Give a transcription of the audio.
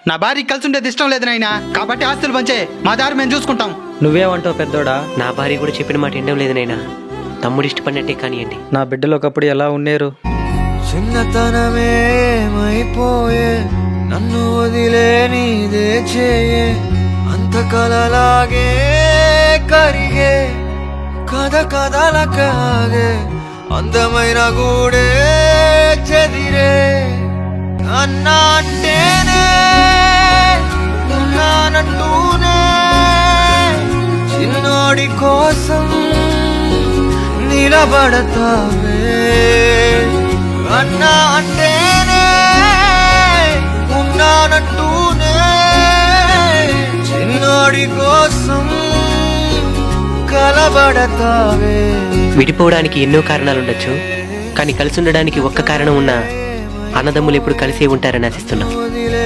నా భార్య కలిసి ఉండేది ఇష్టం లేదు నాయనా, కాబట్టి ఆస్తులు పంచే మా దారి మేము చూసుకుంటాం. నువ్వేమంటావు పెద్దోడా? నా భార్య కూడా చెప్పిన మాట వినడం లేదు నైనా. తమ్ముడు ఇష్టపడినట్టే కానివ్వండి. నా బిడ్డలు ఒకప్పుడు ఎలా ఉండేరు? చిన్నతనమేమైపోయే నన్ను వదిలే నీదే చేయే, అంత కలలాగే కరిగే కథ కథలకాగే అందమైన గూడే చెదిరే. అన్నా అంటేనే ఉన్నానంటూనే చిన్నోడి కోసం నిలబడతావే. అన్నా అంటేనే ఉన్నానంటూనే చిన్నోడి కోసం కలబడతావే. విడిపోవడానికి ఎన్నో కారణాలుండొచ్చు, కానీ కలిసి ఉండడానికి ఒక్క కారణం ఉన్నా అన్నదమ్ములు ఎప్పుడు కలిసే ఉంటారని ఆశిస్తున్నాం. వదిలే